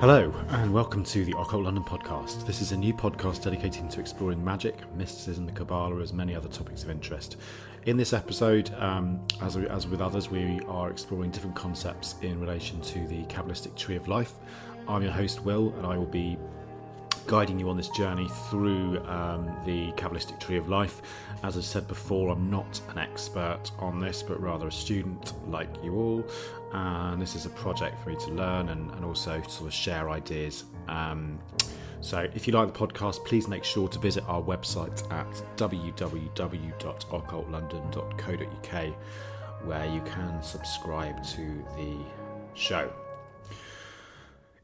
Hello, and welcome to the Occult London podcast. This is a new podcast dedicated to exploring magic, mysticism, the Qabalah, as many other topics of interest. In this episode, as with others, we are exploring different concepts in relation to the Kabbalistic Tree of Life. I'm your host, Will, and I will be guiding you on this journey through the Kabbalistic Tree of Life. As I said before, I'm not an expert on this, but rather a student like you all, and this is a project for me to learn and also sort of share ideas. So if you like the podcast, please make sure to visit our website at www.occultlondon.co.uk, where you can subscribe to the show.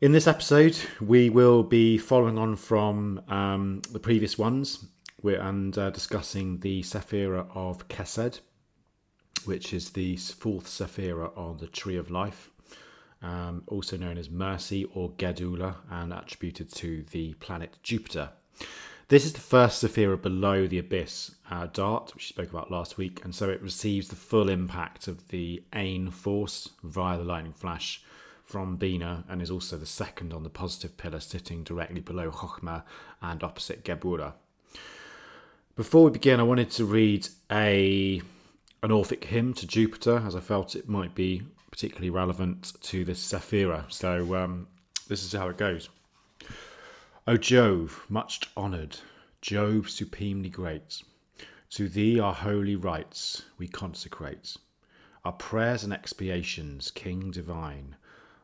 In this episode, we will be following on from the previous ones and discussing the Sephira of Chesed, which is the fourth Sephira on the Tree of Life, also known as Mercy or Qabalah, and attributed to the planet Jupiter. This is the first Sephira below the Abyss Dart, which we spoke about last week, and so it receives the full impact of the Ain force via the lightning flash from Bina, and is also the second on the positive pillar, sitting directly below Chokhmah and opposite Qabalah. Before we begin, I wanted to read an Orphic hymn to Jupiter, as I felt it might be particularly relevant to this Sephira. So this is how it goes. O Jove, much honoured, Jove supremely great, to thee our holy rites we consecrate, our prayers and expiations, King divine,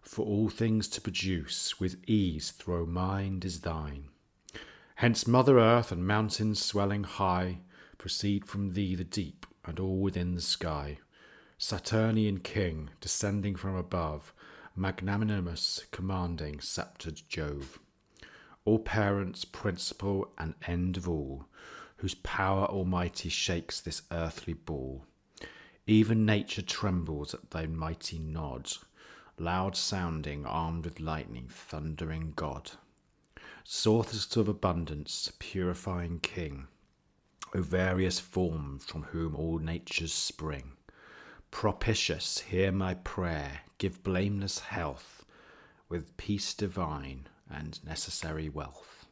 for all things to produce, with ease through mind is thine. Hence Mother Earth and mountains swelling high, proceed from thee the deep, and all within the sky. Saturnian King, descending from above, magnanimous, commanding, sceptred Jove. All parents, principle, and end of all, whose power almighty shakes this earthly ball. Even nature trembles at thy mighty nod, loud sounding, armed with lightning, thundering God. Source of abundance, purifying King, O various forms from whom all natures spring. Propitious, hear my prayer, give blameless health, with peace divine and necessary wealth.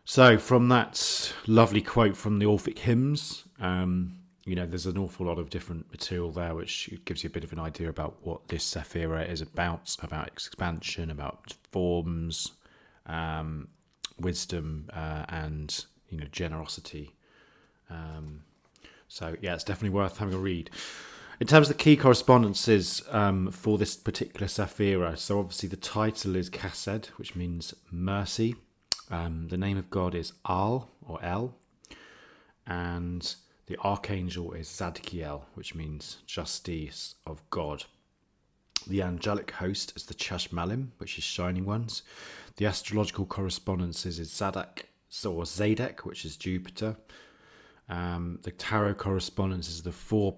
So from that lovely quote from the Orphic hymns, there's an awful lot of different material there, which gives you a bit of an idea about what this Sephira is about expansion, about forms, wisdom, and generosity. So it's definitely worth having a read. In terms of the key correspondences for this particular Sephira, so obviously the title is Chesed, which means mercy. The name of God is Al or El, and the archangel is Zadkiel, which means justice of God. The angelic host is the Chashmalim, which is shining ones. The astrological correspondences is Zadok or Zadek, which is Jupiter. The tarot correspondence is the four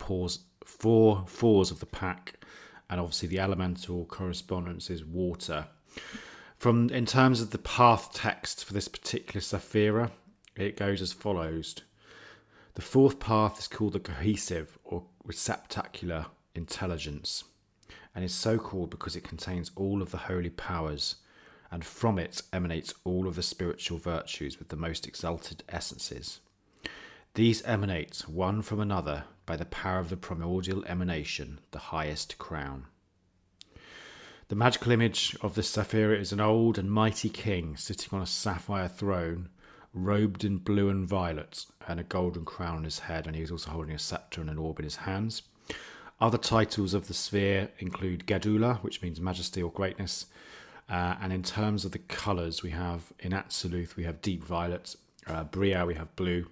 fours of the pack, and obviously the elemental correspondence is water. In terms of the path text for this particular Sephira, it goes as follows. The fourth path is called the cohesive or receptacular intelligence, and is so called because it contains all of the holy powers, and from it emanates all of the spiritual virtues with the most exalted essences. These emanate one from another by the power of the primordial emanation, the highest crown. The magical image of this Sephira is an old and mighty king sitting on a sapphire throne, robed in blue and violet, and a golden crown on his head, and he is also holding a scepter and an orb in his hands. Other titles of the sphere include Qabalah, which means majesty or greatness, and in terms of the colours, we have in Absoluth we have deep violet, Bria we have blue,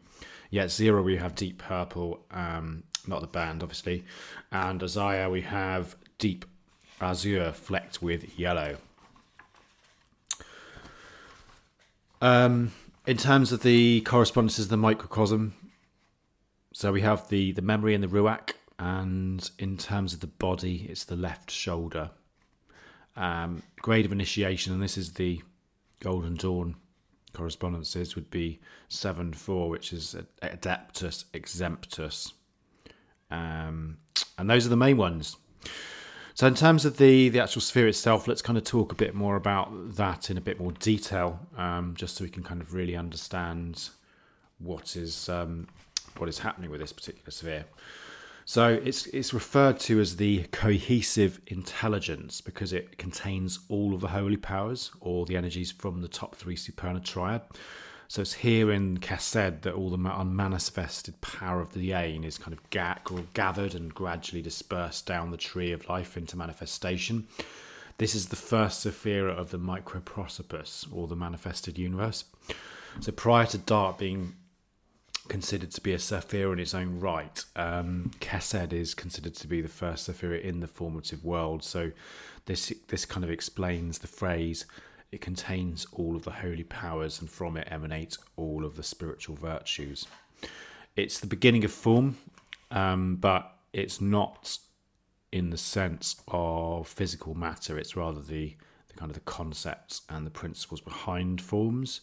Yetzirah we have deep purple, not the band obviously, and Isaiah we have deep azure flecked with yellow. In terms of the correspondences, the microcosm, so we have the memory and the ruach, and in terms of the body, it's the left shoulder. Grade of initiation, and this is the Golden Dawn correspondences, would be 7-4, which is Adeptus Exemptus. And those are the main ones. So in terms of the actual sphere itself, let's kind of talk a bit more about that in a bit more detail, just so we can kind of really understand what is happening with this particular sphere. So it's referred to as the cohesive intelligence because it contains all of the holy powers, or the energies from the top three supernal triad. So it's here in Chesed that all the unmanifested power of the Ain is kind of gathered and gradually dispersed down the tree of life into manifestation. This is the first sephira of the microprosopus, or the manifested universe. So prior to Dart being considered to be a sephira in its own right, Chesed is considered to be the first sephira in the formative world. So this kind of explains the phrase, it contains all of the holy powers and from it emanate all of the spiritual virtues. It's the beginning of form, but it's not in the sense of physical matter. It's rather the kind of the concepts and the principles behind forms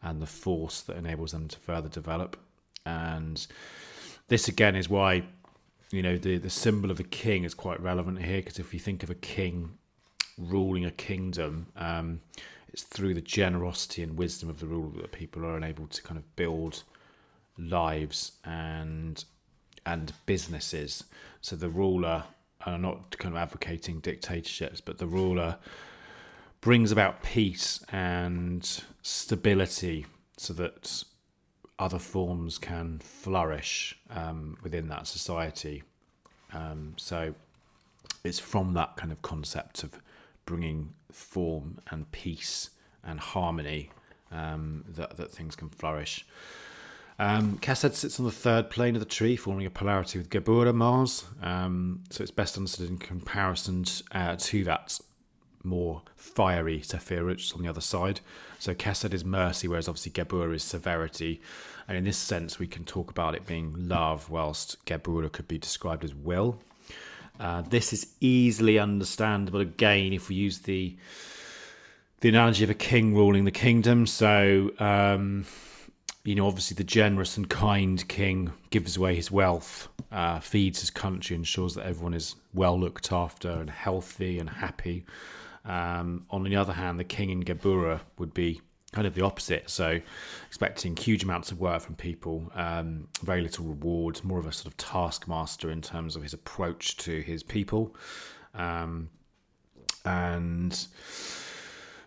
and the force that enables them to further develop. And this again is why, the symbol of a king is quite relevant here, because if you think of a king ruling a kingdom, it's through the generosity and wisdom of the ruler that people are enabled to kind of build lives and businesses. So the ruler, I'm not kind of advocating dictatorships, but the ruler brings about peace and stability so that other forms can flourish within that society. So it's from that kind of concept of bringing form and peace and harmony that things can flourish. Chesed sits on the third plane of the tree, forming a polarity with Geburah, Mars. So it's best understood in comparison to that more fiery sephira, which is on the other side. So Chesed is mercy, whereas obviously Geburah is severity. And in this sense, we can talk about it being love, whilst Geburah could be described as will. This is easily understandable again if we use the analogy of a king ruling the kingdom. So obviously the generous and kind king gives away his wealth, feeds his country, ensures that everyone is well looked after and healthy and happy. On the other hand, the king in Geburah would be kind of the opposite, so expecting huge amounts of work from people, very little reward, more of a sort of taskmaster in terms of his approach to his people. But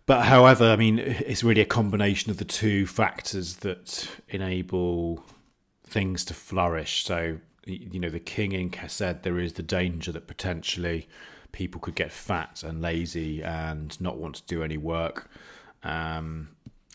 however, I mean, it's really a combination of the two factors that enable things to flourish. So, the king in Chesed, there is the danger that potentially people could get fat and lazy and not want to do any work.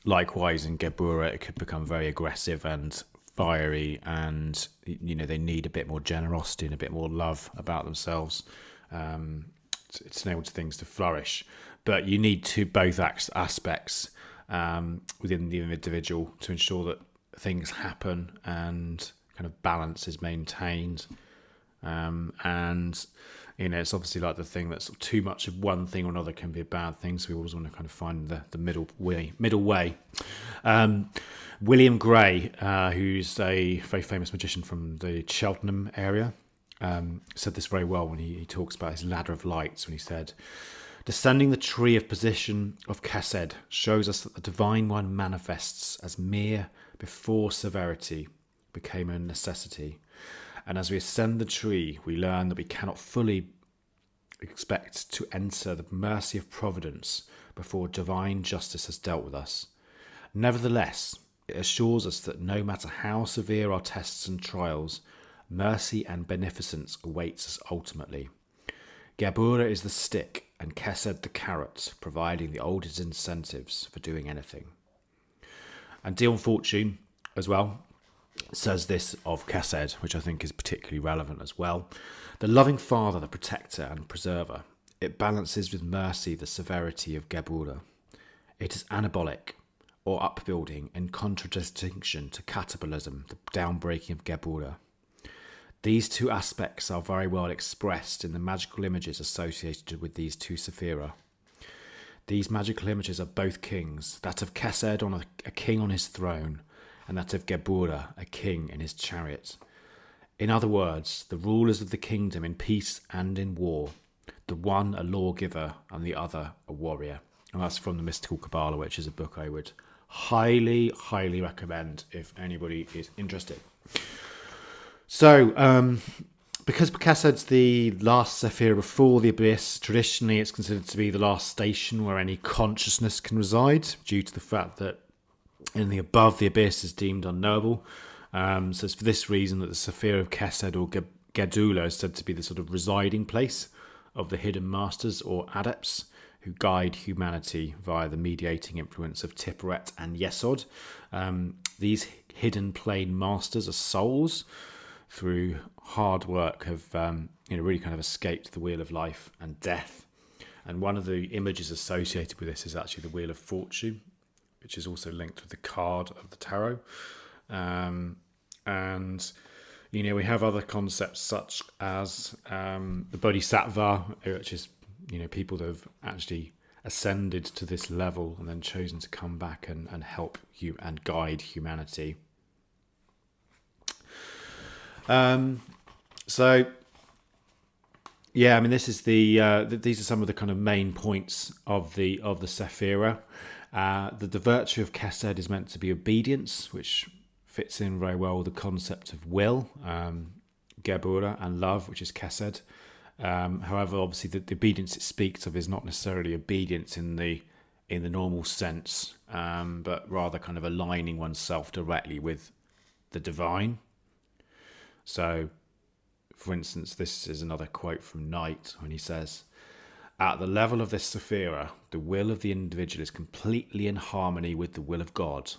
Likewise, in Geburah, it could become very aggressive and fiery, and they need a bit more generosity and a bit more love about themselves. It's enabled things to flourish, but you need both aspects within the individual to ensure that things happen and kind of balance is maintained. It's obviously like the thing that sort of too much of one thing or another can be a bad thing. So we always want to kind of find the middle way. William Gray, who's a very famous magician from the Cheltenham area, said this very well when he talks about his ladder of lights, when he said, "Descending the tree of position of Chesed shows us that the Divine One manifests as mere before severity became a necessity. And as we ascend the tree, we learn that we cannot fully expect to enter the mercy of providence before divine justice has dealt with us. Nevertheless, it assures us that no matter how severe our tests and trials, mercy and beneficence awaits us ultimately. Geburah is the stick and Chesed the carrot, providing the oldest incentives for doing anything." And Dion Fortune, as well, says this of Chesed, which I think is particularly relevant as well. "The loving father, the protector and preserver. It balances with mercy the severity of Geburah. It is anabolic, or upbuilding, in contradistinction to catabolism, the downbreaking of Geburah. These two aspects are very well expressed in the magical images associated with these two sephira. These magical images are both kings, that of Chesed on a king on his throne, and that of Geburah, a king in his chariot. In other words, the rulers of the kingdom in peace and in war, the one a lawgiver and the other a warrior. And that's from the Mystical Qabalah, which is a book I would highly, highly recommend if anybody is interested. So, because Chesed's the last Sephira before the Abyss, traditionally it's considered to be the last station where any consciousness can reside, due to the fact that anything above the Abyss is deemed unknowable. So it's for this reason that the Sephira of Chesed or Qabalah is said to be the sort of residing place of the hidden masters or adepts who guide humanity via the mediating influence of Tiferet and Yesod. These hidden plane masters are souls through hard work have really kind of escaped the wheel of life and death. And one of the images associated with this is actually the Wheel of Fortune, which is also linked with the card of the tarot. And we have other concepts such as the Bodhisattva, which is people that have actually ascended to this level and then chosen to come back and help you and guide humanity. This is these are some of the kind of main points of the Sephira. The virtue of Chesed is meant to be obedience, which fits in very well with the concept of will, Qabalah, and love, which is Chesed. However, obviously, the obedience it speaks of is not necessarily obedience in the normal sense, but rather kind of aligning oneself directly with the divine. So, for instance, this is another quote from Knight when he says, "At the level of this Sephira, the will of the individual is completely in harmony with the will of God.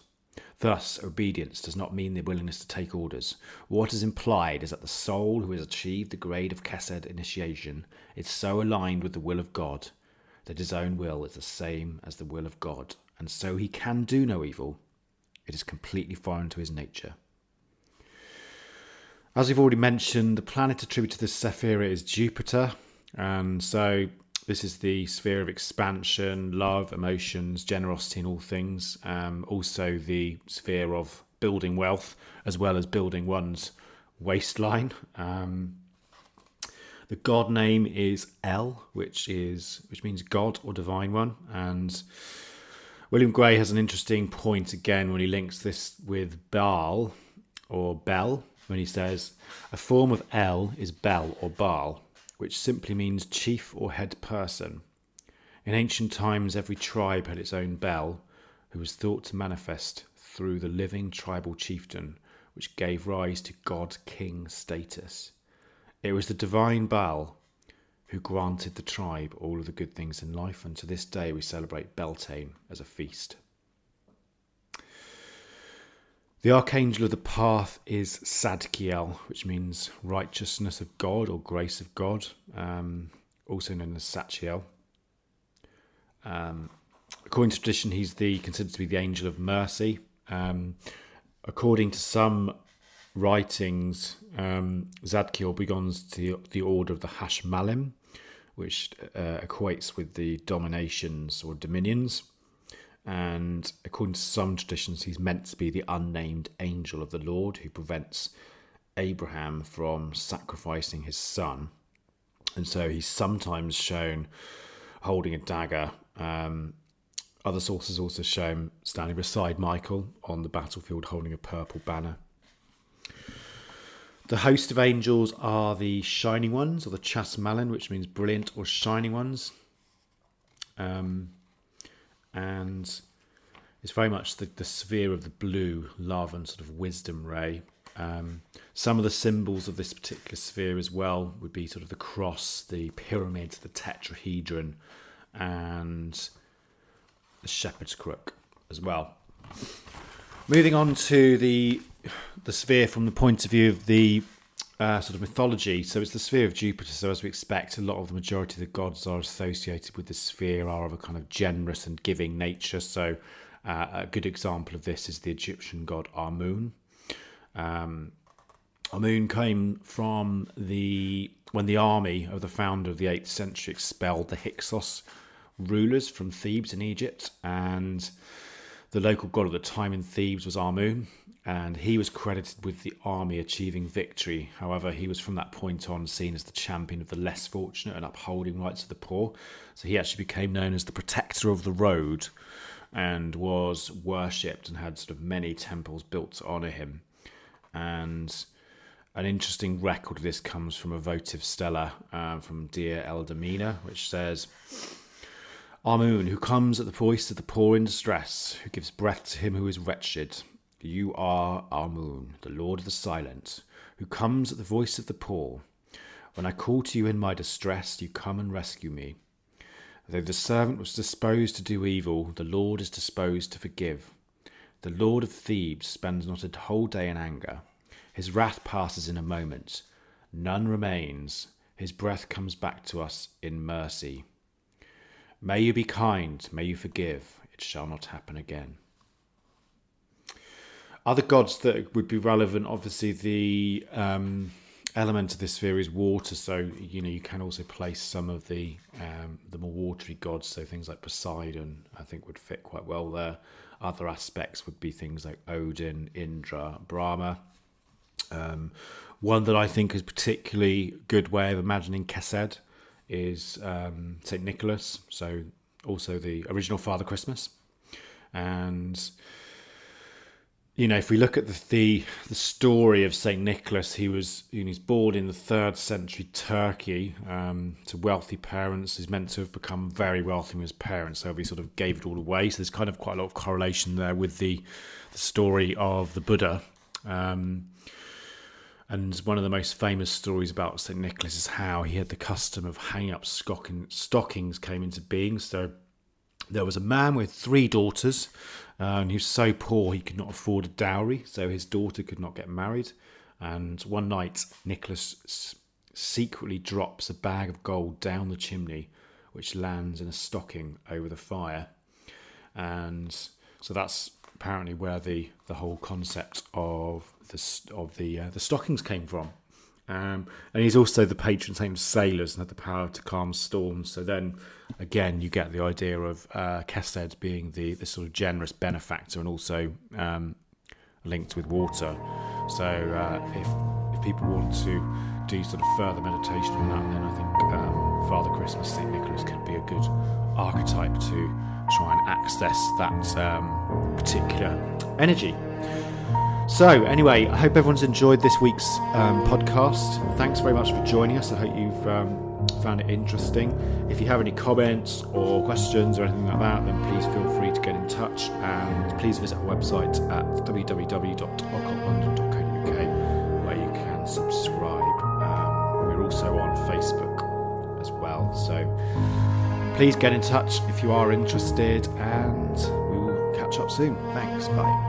Thus, obedience does not mean the willingness to take orders. What is implied is that the soul who has achieved the grade of Chesed initiation is so aligned with the will of God that his own will is the same as the will of God, and so he can do no evil. It is completely foreign to his nature." As we've already mentioned, the planet attributed to this Sephira is Jupiter, and so this is the sphere of expansion, love, emotions, generosity in all things. Also the sphere of building wealth, as well as building one's waistline. The god name is El, which means God or divine one. And William Gray has an interesting point again when he links this with Baal or Bel, when he says, "A form of El is Bel or Baal, which simply means chief or head person. In ancient times, every tribe had its own Bel, who was thought to manifest through the living tribal chieftain, which gave rise to god-king status. It was the divine Baal who granted the tribe all of the good things in life, and to this day we celebrate Beltane as a feast." The archangel of the path is Sadkiel, which means righteousness of God or grace of God, also known as Sachiel. According to tradition, he's considered to be the angel of mercy. According to some writings, Zadkiel belongs to the order of the Hashmalim, which equates with the dominations or dominions. And according to some traditions, he's meant to be the unnamed angel of the Lord who prevents Abraham from sacrificing his son. And so he's sometimes shown holding a dagger. Other sources also show him standing beside Michael on the battlefield holding a purple banner. The host of angels are the Shining Ones, or the Chasmalin, which means brilliant or shining ones. And it's very much the sphere of the blue, love and sort of wisdom ray. Some of the symbols of this particular sphere as well would be sort of the cross, the pyramid, the tetrahedron, and the shepherd's crook as well. Moving on to the sphere from the point of view of the sort of mythology. So it's the sphere of Jupiter. So as we expect, a lot of the majority of the gods are associated with the sphere are of a kind of generous and giving nature. So a good example of this is the Egyptian god Amun. Amun came from when the army of the founder of the 8th century expelled the Hyksos rulers from Thebes in Egypt, and The local god at the time in Thebes was Amun, and he was credited with the army achieving victory. However, he was from that point on seen as the champion of the less fortunate and upholding rights of the poor. So he actually became known as the protector of the road and was worshipped and had sort of many temples built to honour him. And an interesting record of this comes from a votive stela from Deir El Damina, which says, Amun, who comes at the voice of the poor in distress, who gives breath to him who is wretched. You are Amun, the Lord of the Silent, who comes at the voice of the poor. When I call to you in my distress, you come and rescue me. Though the servant was disposed to do evil, the Lord is disposed to forgive. The Lord of Thebes spends not a whole day in anger. His wrath passes in a moment. None remains. His breath comes back to us in mercy. May you be kind, may you forgive. It shall not happen again. Other gods that would be relevant, obviously the element of this sphere is water, so you can also place some of the more watery gods, so things like Poseidon I think would fit quite well there. Other aspects would be things like Odin, Indra, Brahma. One that I think is particularly good way of imagining Chesed is St. Nicholas, so also the original Father Christmas. And if we look at the story of St. Nicholas, he's born in the 3rd century Turkey to wealthy parents. He's meant to have become very wealthy with his parents, so he sort of gave it all away. So there's kind of quite a lot of correlation there with the story of the Buddha. And one of the most famous stories about St. Nicholas is how he had the custom of hanging up stockings came into being. So there was a man with 3 daughters, and he was so poor he could not afford a dowry, so his daughter could not get married. And one night, Nicholas secretly drops a bag of gold down the chimney, which lands in a stocking over the fire. And so that's apparently where the whole concept of the stockings came from. And he's also the patron saint of sailors and had the power to calm storms. So then, again, you get the idea of Chesed being the sort of generous benefactor and also linked with water. So if people want to do sort of further meditation on that, then I think Father Christmas, St. Nicholas could be a good archetype to try and access that particular energy. So anyway, I hope everyone's enjoyed this week's podcast. Thanks very much for joining us. I hope you've found it interesting. If you have any comments or questions or anything like that, then please feel free to get in touch, and please visit our website at www.occupylondon.co.uk where you can subscribe. We're also on Facebook as well, so please get in touch if you are interested, and we will catch up soon. Thanks, bye.